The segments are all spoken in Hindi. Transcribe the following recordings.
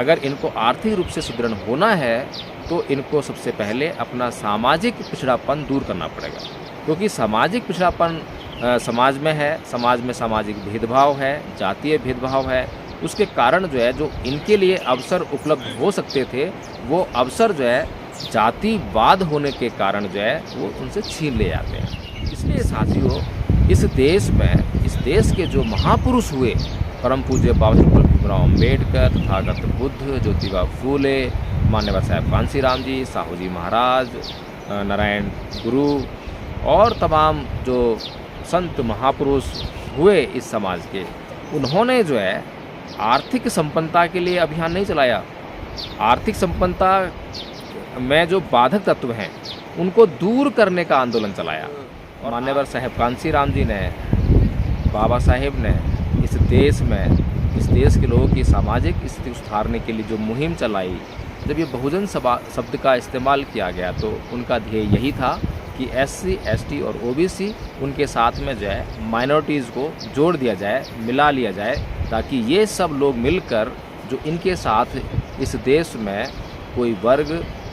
अगर इनको आर्थिक रूप से सुदृढ़ होना है तो इनको सबसे पहले अपना सामाजिक पिछड़ापन दूर करना पड़ेगा, क्योंकि सामाजिक पिछड़ापन समाज में है, समाज में सामाजिक भेदभाव है, जातीय भेदभाव है। उसके कारण जो है, जो इनके लिए अवसर उपलब्ध हो सकते थे, वो अवसर जो है जातिवाद होने के कारण जो है वो उनसे छीन ले जाते हैं। इसलिए साथियों, इस देश के जो महापुरुष हुए, परम पूज्य बाबा साहेब भीमराव अम्बेडकर, तथागत बुद्ध, ज्योतिबा फूले, मान्यवर साहब कांशीराम जी, साहू जी महाराज, नारायण गुरु और तमाम जो संत महापुरुष हुए इस समाज के, उन्होंने जो है आर्थिक संपन्नता के लिए अभियान नहीं चलाया। आर्थिक संपन्नता में जो बाधक तत्व हैं उनको दूर करने का आंदोलन चलाया। और मान्यवर साहब कांशीराम जी ने, बाबा साहेब ने इस देश के लोगों की सामाजिक स्थिति सुधारने के लिए जो मुहिम चलाई, जब ये बहुजन शब्द का इस्तेमाल किया गया तो उनका ध्येय यही था कि SC, ST और OBC उनके साथ में जो है माइनॉरिटीज़ को जोड़ दिया जाए, मिला लिया जाए, ताकि ये सब लोग मिलकर जो इनके साथ इस देश में कोई वर्ग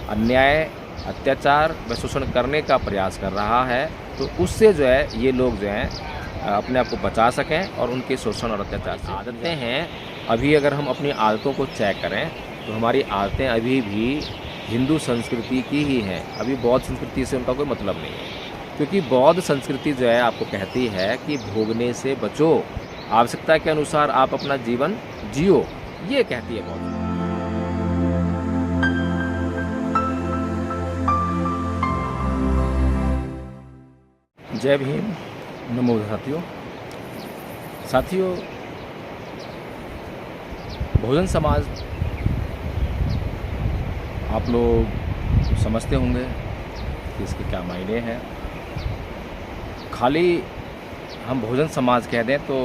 अन्याय, अत्याचार व शोषण करने का प्रयास कर रहा है, तो उससे जो है ये लोग जो हैं अपने आप को बचा सकें और उनके शोषण और अत्याचार से। आदतें हैं, अभी अगर हम अपनी आदतों को चेक करें तो हमारी आदतें अभी भी हिंदू संस्कृति की ही हैं। अभी बौद्ध संस्कृति से उनका कोई मतलब नहीं है, क्योंकि बौद्ध संस्कृति जो है आपको कहती है कि भोगने से बचो, आवश्यकता के अनुसार आप अपना जीवन जियो, ये कहती है बौद्ध। जय भीम, नमो साथियों, बहुजन समाज आप लोग समझते होंगे कि इसके क्या मायने हैं। खाली हम बहुजन समाज कह दें तो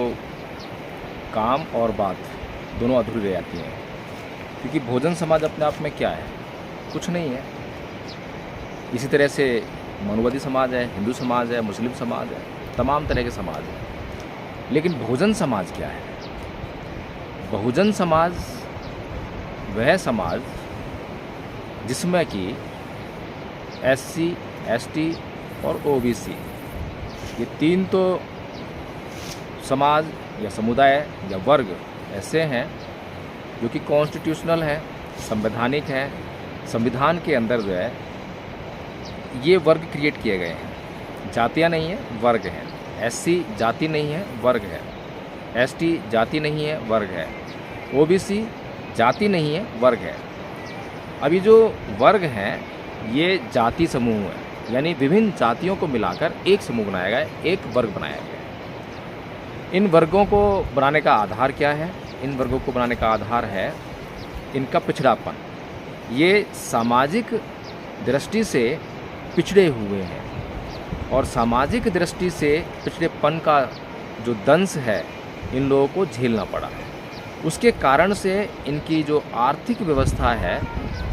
काम और बात दोनों अधूरी रह जाती हैं, क्योंकि बहुजन समाज अपने आप में क्या है? कुछ नहीं है। इसी तरह से मनुवादी समाज है, हिंदू समाज है, मुस्लिम समाज है, तमाम तरह के समाज हैं। लेकिन बहुजन समाज क्या है? बहुजन समाज वह समाज जिसमें कि SC, ST और OBC ये तीन तो समाज या समुदाय या वर्ग ऐसे हैं जो कि कॉन्स्टिट्यूशनल है, संवैधानिक है। संविधान के अंदर जो है ये वर्ग क्रिएट किए गए हैं। जातियाँ नहीं है, वर्ग हैं। SC जाति नहीं है, वर्ग है। ST जाति नहीं है, वर्ग है। OBC जाति नहीं है, वर्ग है। अभी जो वर्ग हैं ये जाति समूह है, यानी विभिन्न जातियों को मिलाकर एक समूह बनाया गया है, एक वर्ग बनाया गया है। इन वर्गों को बनाने का आधार क्या है? इन वर्गों को बनाने का आधार है इनका पिछड़ापन। ये सामाजिक दृष्टि से पिछड़े हुए हैं और सामाजिक दृष्टि से पिछड़ेपन का जो दंश है इन लोगों को झेलना पड़ा है। उसके कारण से इनकी जो आर्थिक व्यवस्था है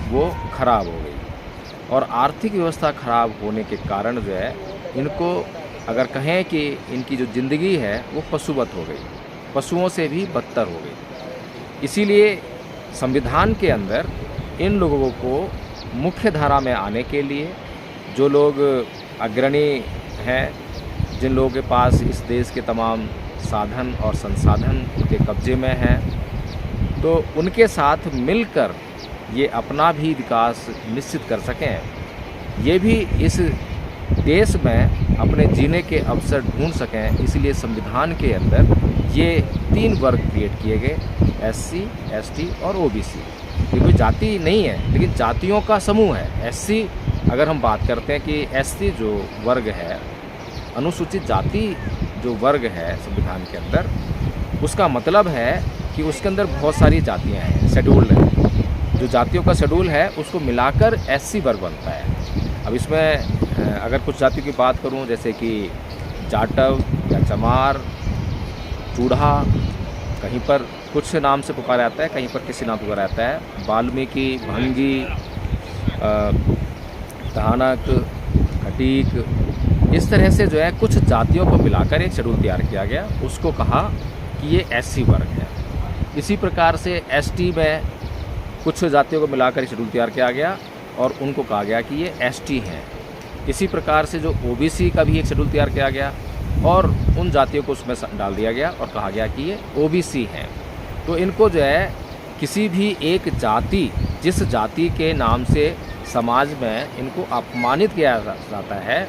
वो खराब हो गई, और आर्थिक व्यवस्था खराब होने के कारण जो है इनको अगर कहें कि इनकी जो ज़िंदगी है वो पशुवत हो गई, पशुओं से भी बदतर हो गई। इसीलिए संविधान के अंदर इन लोगों को मुख्य धारा में आने के लिए जो लोग अग्रणी हैं, जिन लोगों के पास इस देश के तमाम साधन और संसाधन उनके कब्जे में हैं, तो उनके साथ मिलकर ये अपना भी विकास निश्चित कर सकें, ये भी इस देश में अपने जीने के अवसर ढूंढ सकें। इसलिए संविधान के अंदर ये तीन वर्ग क्रिएट किए गए, SC, ST और OBC। ये कोई जाति नहीं है, लेकिन जातियों का समूह है। SC अगर हम बात करते हैं कि SC जो वर्ग है, अनुसूचित जाति जो वर्ग है संविधान के अंदर, उसका मतलब है कि उसके अंदर बहुत सारी जातियां हैं, शेड्यूल्ड है। जो जातियों का शेड्यूल है उसको मिलाकर SC वर्ग बनता है। अब इसमें अगर कुछ जातियों की बात करूं, जैसे कि जाटव या चमार, चूढ़ा, कहीं पर कुछ नाम से पुकारा जाता है, कहीं पर किसी नाम पुकारा जाता है, वाल्मीकि, भंगी, तानक, खटीक, इस तरह से जो है कुछ जातियों को मिलाकर एक शेड्यूल तैयार किया गया, उसको कहा कि ये SC वर्ग है। इसी प्रकार से ST में कुछ जातियों को मिलाकर शेड्यूल तैयार किया गया और उनको कहा गया कि ये एसटी हैं। इसी प्रकार से जो ओबीसी का भी एक शेड्यूल तैयार किया गया और उन जातियों को उसमें डाल दिया गया और कहा गया कि ये ओबीसी हैं। तो इनको जो है किसी भी एक जाति, जिस जाति के नाम से समाज में इनको अपमानित किया जाता है,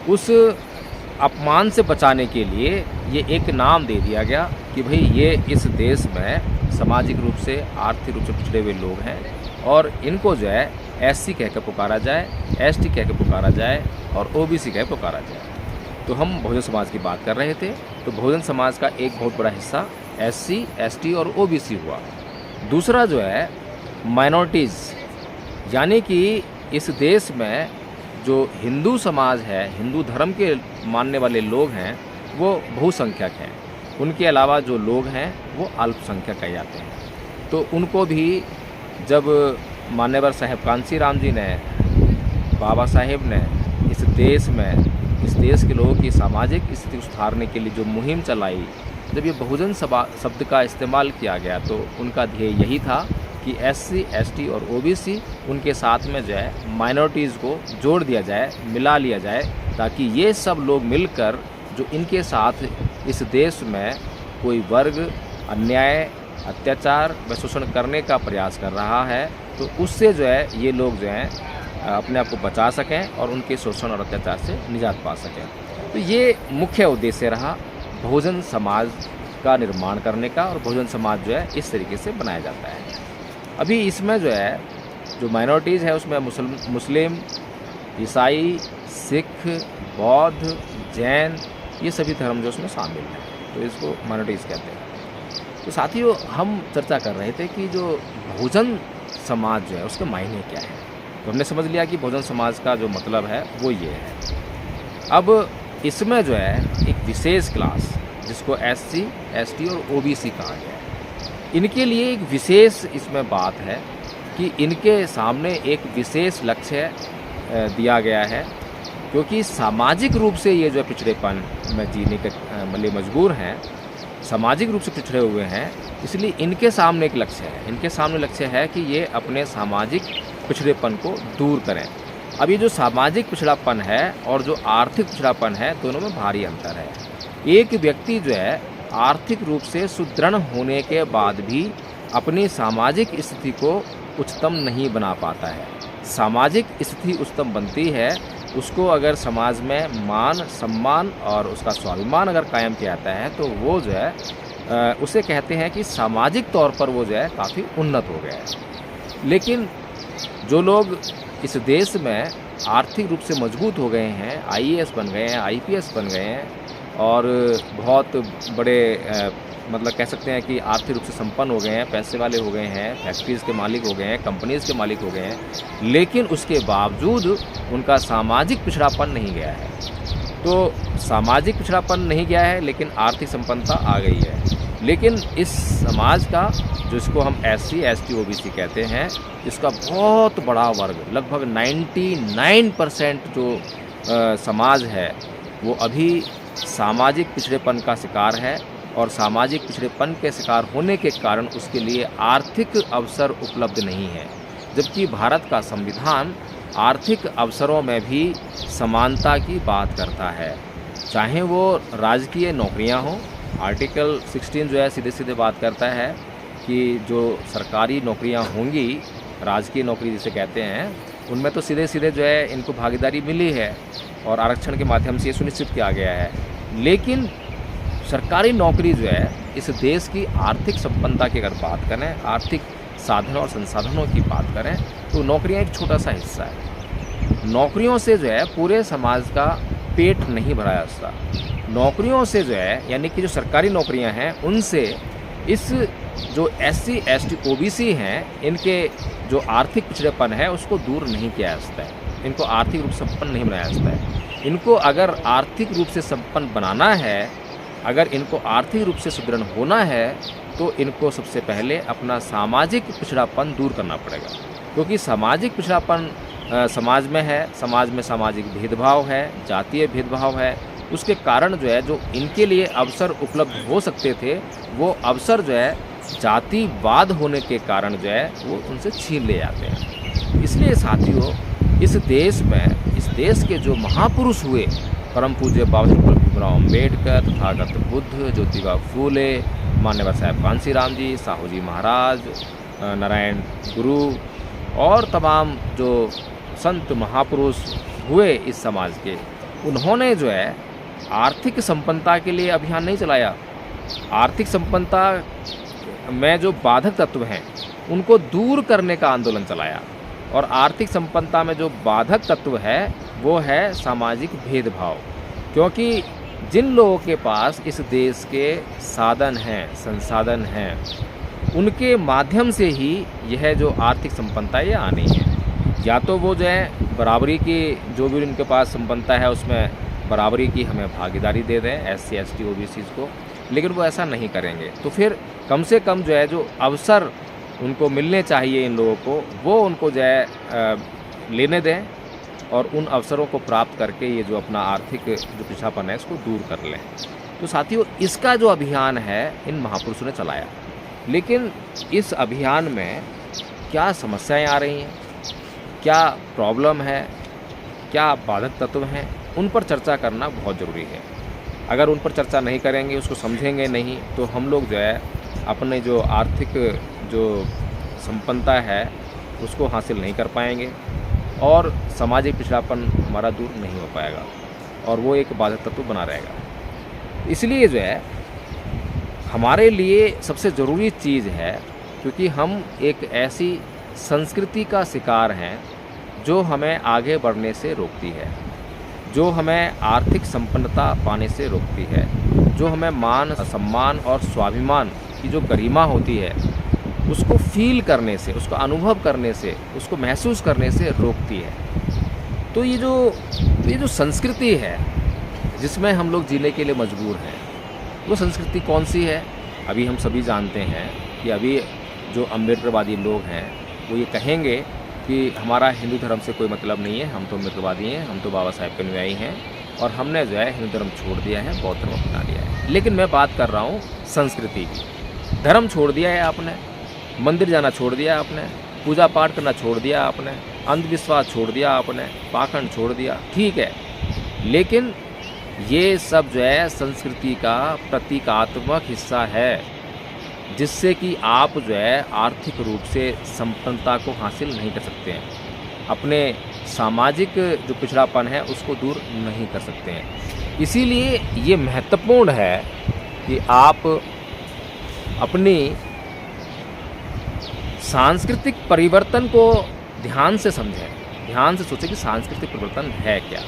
उस अपमान से बचाने के लिए ये एक नाम दे दिया गया कि भाई ये इस देश में सामाजिक रूप से, आर्थिक रूप से पिछड़े हुए लोग हैं और इनको जो है एससी कह के पुकारा जाए, एसटी कह के पुकारा जाए और ओबीसी कह के पुकारा जाए। तो हम बहुजन समाज की बात कर रहे थे। तो बहुजन समाज का एक बहुत बड़ा हिस्सा एससी, एसटी और ओबीसी हुआ। दूसरा जो है माइनॉरिटीज़, यानी कि इस देश में जो हिंदू समाज है, हिंदू धर्म के मानने वाले लोग हैं, वो बहुसंख्यक हैं। उनके अलावा जो लोग हैं वो अल्पसंख्यक कहे जाते हैं। तो उनको भी जब मान्यवर साहेब कांसी राम जी ने, बाबा साहेब ने इस देश में, इस देश के लोगों की सामाजिक स्थिति सुधारने के लिए जो मुहिम चलाई, जब ये बहुजन शब्द का इस्तेमाल किया गया तो उनका ध्येय यही था कि एससी, एसटी और ओबीसी, उनके साथ में जो है माइनॉरिटीज़ को जोड़ दिया जाए, मिला लिया जाए, ताकि ये सब लोग मिलकर जो इनके साथ इस देश में कोई वर्ग अन्याय, अत्याचार व शोषण करने का प्रयास कर रहा है, तो उससे जो है ये लोग जो हैं अपने आप को बचा सकें और उनके शोषण और अत्याचार से निजात पा सकें। तो ये मुख्य उद्देश्य रहा बहुजन समाज का निर्माण करने का, और बहुजन समाज जो है इस तरीके से बनाया जाता है। अभी इसमें जो है जो माइनॉरिटीज़ है उसमें मुस्लिम, ईसाई, सिख, बौद्ध, जैन, ये सभी धर्म जो उसमें शामिल हैं, तो इसको माइनॉरिटीज़ कहते हैं। तो साथियों, हम चर्चा कर रहे थे कि जो बहुजन समाज जो है उसके मायने क्या है। तो हमने समझ लिया कि बहुजन समाज का जो मतलब है वो ये है। अब इसमें जो है एक विशेष क्लास, जिसको एससी, एसटी और ओबीसी कहा गया है, इनके लिए एक विशेष इसमें बात है कि इनके सामने एक विशेष लक्ष्य दिया गया है, क्योंकि सामाजिक रूप से ये जो पिछड़ेपन में जीने के लिए मजबूर हैं, सामाजिक रूप से पिछड़े हुए हैं, इसलिए इनके सामने एक लक्ष्य है। इनके सामने लक्ष्य है कि ये अपने सामाजिक पिछड़ेपन को दूर करें। अब ये जो सामाजिक पिछड़ापन है और जो आर्थिक पिछड़ापन है, दोनों में भारी अंतर है। एक व्यक्ति जो है आर्थिक रूप से सुदृढ़ होने के बाद भी अपनी सामाजिक स्थिति को उच्चतम नहीं बना पाता है। सामाजिक स्थिति उच्चतम बनती है उसको अगर समाज में मान, सम्मान और उसका स्वाभिमान अगर कायम किया जाता है, तो वो जो है उसे कहते हैं कि सामाजिक तौर पर वो जो है काफ़ी उन्नत हो गया है। लेकिन जो लोग इस देश में आर्थिक रूप से मजबूत हो गए हैं, आईएएस बन गए हैं, आईपीएस बन गए हैं और बहुत बड़े मतलब कह सकते हैं कि आर्थिक रूप से संपन्न हो गए हैं, पैसे वाले हो गए हैं, फैक्ट्रीज़ के मालिक हो गए हैं, कंपनीज़ के मालिक हो गए हैं, लेकिन उसके बावजूद उनका सामाजिक पिछड़ापन नहीं गया है। तो सामाजिक पिछड़ापन नहीं गया है, लेकिन आर्थिक संपन्नता आ गई है। लेकिन इस समाज का, जो इसको हम एससी, एसटी, ओबीसी कहते हैं, इसका बहुत बड़ा वर्ग, लगभग 99% जो समाज है वो अभी सामाजिक पिछड़ेपन का शिकार है, और सामाजिक पिछड़ेपन के शिकार होने के कारण उसके लिए आर्थिक अवसर उपलब्ध नहीं है। जबकि भारत का संविधान आर्थिक अवसरों में भी समानता की बात करता है, चाहे वो राजकीय नौकरियां हों। आर्टिकल 16 जो है सीधे सीधे बात करता है कि जो सरकारी नौकरियां होंगी, राजकीय नौकरी जिसे कहते हैं, उनमें तो सीधे सीधे जो है इनको भागीदारी मिली है और आरक्षण के माध्यम से ये सुनिश्चित किया गया है। लेकिन सरकारी नौकरी जो है इस देश की आर्थिक संपन्नता की अगर बात करें, आर्थिक साधनों और संसाधनों की बात करें, तो नौकरियां एक छोटा सा हिस्सा है। नौकरियों से जो है पूरे समाज का पेट नहीं भरा जाता। नौकरियों से जो है, यानी कि जो सरकारी नौकरियां हैं, उनसे इस जो एससी, एसटी, ओबीसी हैं, इनके जो आर्थिक पिछड़ेपन है उसको दूर नहीं किया जा सकता है। इनको आर्थिक रूप से संपन्न नहीं बनाया जा सकता है। इनको अगर आर्थिक रूप से संपन्न बनाना है, अगर इनको आर्थिक रूप से सुदृढ़ होना है, तो इनको सबसे पहले अपना सामाजिक पिछड़ापन दूर करना पड़ेगा। क्योंकि सामाजिक पिछड़ापन समाज में है, समाज में सामाजिक भेदभाव है, जातीय भेदभाव है, उसके कारण जो है जो इनके लिए अवसर उपलब्ध हो सकते थे, वो अवसर जो है जातिवाद होने के कारण जो है वो उनसे छीन ले जाते हैं। इसलिए साथियों, इस देश के जो महापुरुष हुए, परम पूज्य बाबा साहेब भीमराव अम्बेडकर, तथागत बुद्ध, ज्योतिबा फूले, मान्यवर साहब कांशीराम जी, साहू जी महाराज, नारायण गुरु और तमाम जो संत महापुरुष हुए इस समाज के, उन्होंने जो है आर्थिक संपन्नता के लिए अभियान नहीं चलाया। आर्थिक संपन्नता में जो बाधक तत्व हैं उनको दूर करने का आंदोलन चलाया। और आर्थिक संपन्नता में जो बाधक तत्व है वो है सामाजिक भेदभाव। क्योंकि जिन लोगों के पास इस देश के साधन हैं, संसाधन हैं, उनके माध्यम से ही यह जो आर्थिक संपन्नता ये आनी है। या तो वो जो है बराबरी की जो भी उनके पास संपन्नता है उसमें बराबरी की हमें भागीदारी दे दें SC ST OBC को, लेकिन वो ऐसा नहीं करेंगे। तो फिर कम से कम जो है जो अवसर उनको मिलने चाहिए इन लोगों को, वो उनको जो है लेने दें और उन अवसरों को प्राप्त करके ये जो अपना आर्थिक जो पिछड़ापन है इसको दूर कर लें। तो साथियों, इसका जो अभियान है इन महापुरुषों ने चलाया। लेकिन इस अभियान में क्या समस्याएं आ रही हैं, क्या प्रॉब्लम है, क्या बाधक तत्व हैं, उन पर चर्चा करना बहुत ज़रूरी है। अगर उन पर चर्चा नहीं करेंगे, उसको समझेंगे नहीं, तो हम लोग जो है अपने जो आर्थिक जो संपन्नता है उसको हासिल नहीं कर पाएंगे और सामाजिक पिछड़ापन हमारा दूर नहीं हो पाएगा और वो एक बाधक तत्व बना रहेगा। इसलिए जो है हमारे लिए सबसे ज़रूरी चीज़ है, क्योंकि हम एक ऐसी संस्कृति का शिकार हैं जो हमें आगे बढ़ने से रोकती है, जो हमें आर्थिक संपन्नता पाने से रोकती है, जो हमें मान सम्मान और स्वाभिमान की जो गरिमा होती है उसको फील करने से, उसको अनुभव करने से, उसको महसूस करने से रोकती है। तो ये जो संस्कृति है जिसमें हम लोग जीने के लिए मजबूर हैं, वो संस्कृति कौन सी है? अभी हम सभी जानते हैं कि अभी जो अम्बेडकरवादी लोग हैं वो ये कहेंगे कि हमारा हिंदू धर्म से कोई मतलब नहीं है, हम तो अम्बेडकरवादी हैं, हम तो बाबा साहेब के अनुयायी हैं और हमने जो है हिंदू धर्म छोड़ दिया है, बौद्ध धर्म अपना लिया है। लेकिन मैं बात कर रहा हूँ संस्कृति की। धर्म छोड़ दिया है आपने, मंदिर जाना छोड़ दिया आपने, पूजा पाठ करना छोड़ दिया आपने, अंधविश्वास छोड़ दिया आपने, पाखंड छोड़ दिया, ठीक है। लेकिन ये सब जो है संस्कृति का प्रतीकात्मक हिस्सा है जिससे कि आप जो है आर्थिक रूप से संपन्नता को हासिल नहीं कर सकते हैं, अपने सामाजिक जो पिछड़ापन है उसको दूर नहीं कर सकते हैं। इसीलिए ये महत्वपूर्ण है कि आप अपनी सांस्कृतिक परिवर्तन को ध्यान से समझें, ध्यान से सोचें कि सांस्कृतिक परिवर्तन है क्या।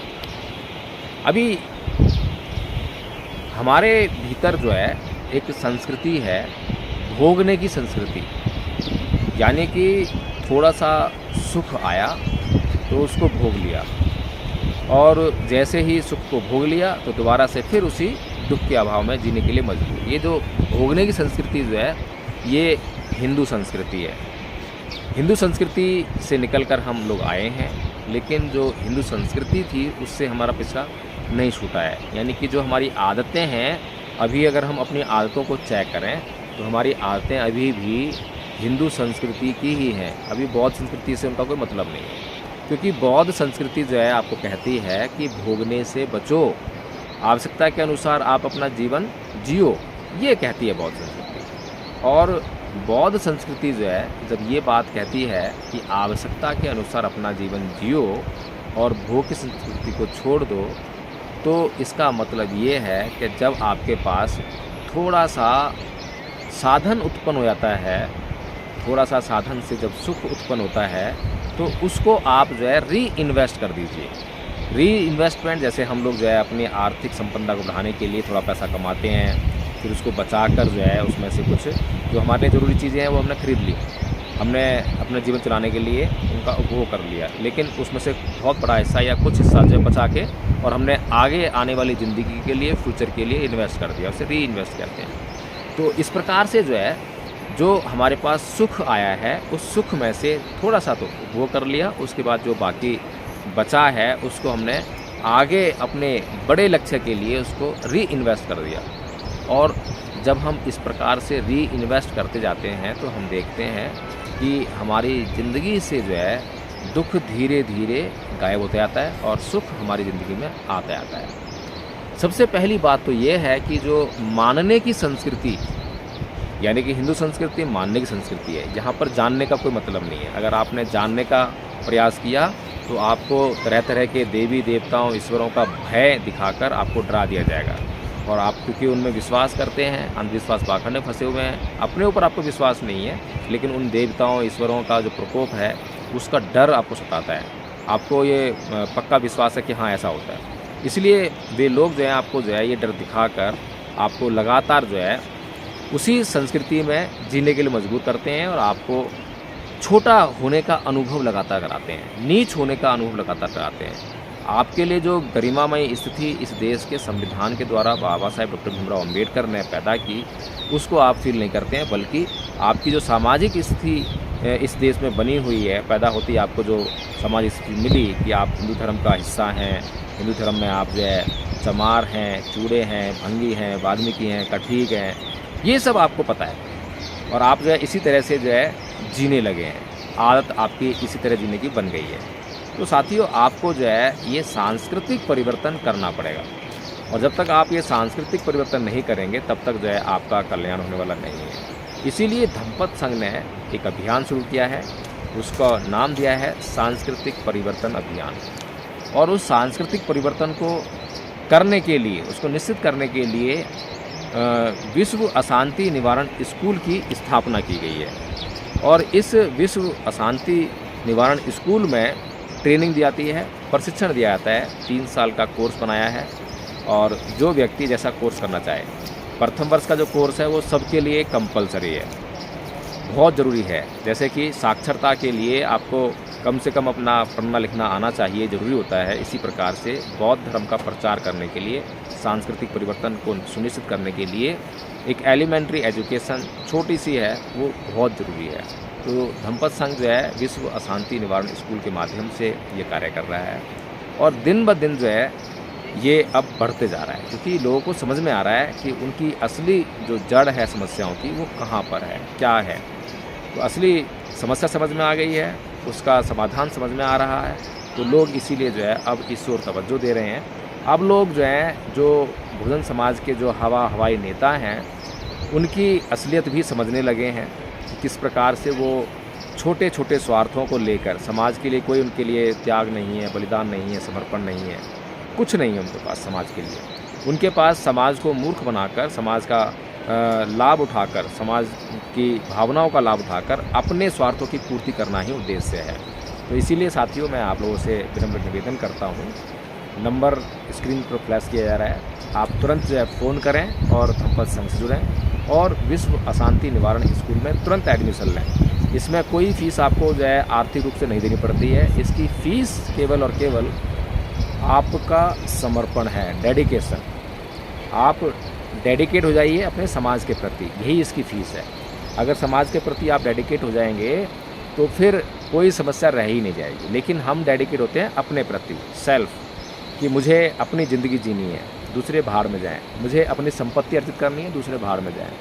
अभी हमारे भीतर जो है एक संस्कृति है भोगने की संस्कृति, यानी कि थोड़ा सा सुख आया तो उसको भोग लिया और जैसे ही सुख को भोग लिया तो दोबारा से फिर उसी दुख के अभाव में जीने के लिए मजबूर। ये जो भोगने की संस्कृति जो है ये हिंदू संस्कृति है। हिंदू संस्कृति से निकलकर हम लोग आए हैं, लेकिन जो हिंदू संस्कृति थी उससे हमारा पीछा नहीं छूटा है। यानी कि जो हमारी आदतें हैं, अभी अगर हम अपनी आदतों को चेक करें तो हमारी आदतें अभी भी हिंदू संस्कृति की ही हैं। अभी बौद्ध संस्कृति से उनका कोई मतलब नहीं है, क्योंकि बौद्ध संस्कृति जो है आपको कहती है कि भोगने से बचो, आवश्यकता के अनुसार आप अपना जीवन जियो, ये कहती है बौद्ध संस्कृति। और बौद्ध संस्कृति जो है जब ये बात कहती है कि आवश्यकता के अनुसार अपना जीवन जियो और भोग की संस्कृति को छोड़ दो, तो इसका मतलब ये है कि जब आपके पास थोड़ा सा साधन उत्पन्न हो जाता है, थोड़ा सा साधन से जब सुख उत्पन्न होता है तो उसको आप जो है री इन्वेस्ट कर दीजिए। री इन्वेस्टमेंट जैसे हम लोग जो है अपनी आर्थिक संपन्नता को बढ़ाने के लिए थोड़ा पैसा कमाते हैं, फिर उसको बचाकर जो है उसमें से कुछ जो हमारे लिए ज़रूरी चीज़ें हैं वो हमने खरीद ली, हमने अपने जीवन चलाने के लिए उनका उपभोग कर लिया, लेकिन उसमें से बहुत बड़ा हिस्सा या कुछ हिस्सा जो है बचा के और हमने आगे आने वाली ज़िंदगी के लिए, फ्यूचर के लिए इन्वेस्ट कर दिया, उसे री इन्वेस्ट करते हैं। तो इस प्रकार से जो है जो हमारे पास सुख आया है उस सुख में से थोड़ा सा तो उपभोग कर लिया, उसके बाद जो बाकी बचा है उसको हमने आगे अपने बड़े लक्ष्य के लिए उसको री इन्वेस्ट कर दिया। और जब हम इस प्रकार से री इन्वेस्ट करते जाते हैं तो हम देखते हैं कि हमारी ज़िंदगी से जो है दुख धीरे धीरे गायब होते आता है और सुख हमारी ज़िंदगी में आते आता है। सबसे पहली बात तो ये है कि जो मानने की संस्कृति, यानी कि हिंदू संस्कृति मानने की संस्कृति है, जहाँ पर जानने का कोई मतलब नहीं है। अगर आपने जानने का प्रयास किया तो आपको तरह तरह के देवी देवताओं ईश्वरों का भय दिखाकर आपको डरा दिया जाएगा, और आप क्योंकि उनमें विश्वास करते हैं, अंधविश्वास पाखंड में फंसे हुए हैं, अपने ऊपर आपको विश्वास नहीं है, लेकिन उन देवताओं ईश्वरों का जो प्रकोप है उसका डर आपको सताता है। आपको ये पक्का विश्वास है कि हाँ ऐसा होता है, इसलिए वे लोग जो है आपको जो है ये डर दिखाकर आपको लगातार जो है उसी संस्कृति में जीने के लिए मजबूर करते हैं और आपको छोटा होने का अनुभव लगातार कराते हैं, नीच होने का अनुभव लगातार कराते हैं। आपके लिए जो गरिमामय स्थिति इस देश के संविधान के द्वारा बाबा साहेब डॉक्टर भीमराव अम्बेडकर ने पैदा की, उसको आप फील नहीं करते हैं, बल्कि आपकी जो सामाजिक स्थिति इस देश में बनी हुई है, पैदा होती आपको जो सामाजिक स्थिति मिली कि आप हिंदू धर्म का हिस्सा हैं, हिंदू धर्म में आप जो है चमार हैं, चूड़े हैं, भंगी हैं, वाल्मीकि हैं, कठीक हैं, ये सब आपको पता है और आप जो है इसी तरह से जो है जीने लगे हैं। आदत आपकी इसी तरह जीने की बन गई है। तो साथियों, आपको जो है ये सांस्कृतिक परिवर्तन करना पड़ेगा, और जब तक आप ये सांस्कृतिक परिवर्तन नहीं करेंगे तब तक जो है आपका कल्याण होने वाला नहीं है। इसीलिए धम्मपद संघ ने एक अभियान शुरू किया है, उसका नाम दिया है सांस्कृतिक परिवर्तन अभियान। और उस सांस्कृतिक परिवर्तन को करने के लिए, उसको निश्चित करने के लिए विश्व अशांति निवारण स्कूल की स्थापना की गई है। और इस विश्व अशांति निवारण स्कूल में ट्रेनिंग दी जाती है, प्रशिक्षण दिया जाता है। 3 साल का कोर्स बनाया है, और जो व्यक्ति जैसा कोर्स करना चाहे, प्रथम वर्ष का जो कोर्स है वो सबके लिए कंपलसरी है, बहुत ज़रूरी है। जैसे कि साक्षरता के लिए आपको कम से कम अपना पढ़ना लिखना आना चाहिए, ज़रूरी होता है। इसी प्रकार से बौद्ध धर्म का प्रचार करने के लिए, सांस्कृतिक परिवर्तन को सुनिश्चित करने के लिए एक एलिमेंट्री एजुकेशन छोटी सी है, वो बहुत ज़रूरी है। तो धम्मपद संघ जो है विश्व अशांति निवारण स्कूल के माध्यम से ये कार्य कर रहा है, और दिन ब दिन जो है ये अब बढ़ते जा रहा है, क्योंकि लोगों को समझ में आ रहा है कि उनकी असली जो जड़ है समस्याओं की वो कहाँ पर है, क्या है। तो असली समस्या समझ में आ गई है, उसका समाधान समझ में आ रहा है, तो लोग इसीलिए जो है अब इस ओर तवज्जो दे रहे हैं। अब लोग जो हैं, जो बहुजन समाज के जो हवाई नेता हैं, उनकी असलियत भी समझने लगे हैं कि किस प्रकार से वो छोटे छोटे स्वार्थों को लेकर, समाज के लिए कोई उनके लिए त्याग नहीं है, बलिदान नहीं है, समर्पण नहीं है, कुछ नहीं है उनके पास समाज के लिए। उनके पास समाज को मूर्ख बनाकर, समाज का लाभ उठाकर, समाज की भावनाओं का लाभ उठाकर अपने स्वार्थों की पूर्ति करना ही उद्देश्य है। तो इसीलिए साथियों, मैं आप लोगों से विनम्र निवेदन करता हूँ, नंबर स्क्रीन पर फ्लैश किया जा रहा है, आप तुरंत जो है फ़ोन करें और धम्मपद संघ से जुड़ें और विश्व अशांति निवारण स्कूल में तुरंत एडमिशन लें। इसमें कोई फ़ीस आपको जो है आर्थिक रूप से नहीं देनी पड़ती है। इसकी फ़ीस केवल और केवल आपका समर्पण है, डेडिकेशन। आप डेडिकेट हो जाइए अपने समाज के प्रति, यही इसकी फ़ीस है। अगर समाज के प्रति आप डेडिकेट हो जाएंगे तो फिर कोई समस्या रह ही नहीं जाएगी। लेकिन हम डेडिकेट होते हैं अपने प्रति, सेल्फ, कि मुझे अपनी ज़िंदगी जीनी है, दूसरे भाड़ में जाएं, मुझे अपनी संपत्ति अर्जित करनी है, दूसरे भाड़ में जाएं।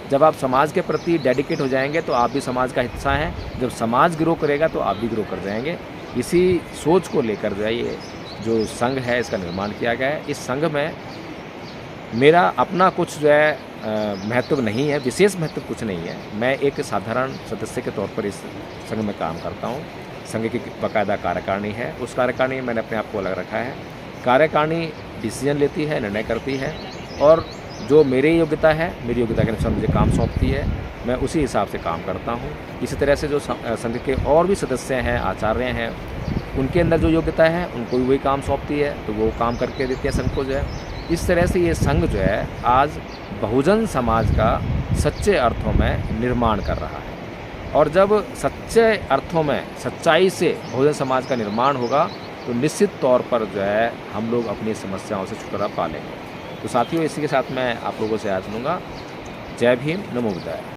जब आप समाज के प्रति डेडिकेट हो जाएंगे तो आप भी समाज का हिस्सा हैं। जब समाज ग्रो करेगा तो आप भी ग्रो कर जाएंगे। इसी सोच को लेकर जो है ये जो संघ है इसका निर्माण किया गया है। इस संघ में मेरा अपना कुछ जो है महत्व नहीं है, विशेष महत्व कुछ नहीं है। मैं एक साधारण सदस्य के तौर पर इस संघ में काम करता हूँ। संघ की बाकायदा कार्यकारिणी है, उस कार्यकारिणी में मैंने अपने आप को अलग रखा है। कार्यकारिणी डिसीजन लेती है, निर्णय करती है, और जो मेरी योग्यता है, मेरी योग्यता के अनुसार मुझे काम सौंपती है, मैं उसी हिसाब से काम करता हूँ। इसी तरह से जो संघ के और भी सदस्य हैं, आचार्य हैं, उनके अंदर जो योग्यता है उनको भी वही काम सौंपती है, तो वो काम करके देते हैं संघ को जो है। इस तरह से ये संघ जो है आज बहुजन समाज का सच्चे अर्थों में निर्माण कर रहा है। और जब सच्चे अर्थों में सच्चाई से बहुजन समाज का निर्माण होगा तो निश्चित तौर पर जो है हम लोग अपनी समस्याओं से छुटकारा पा लेंगे। तो साथियों, इसी के साथ मैं आप लोगों से आज सुनूंगा। जय भीम, नमो बुद्धाय।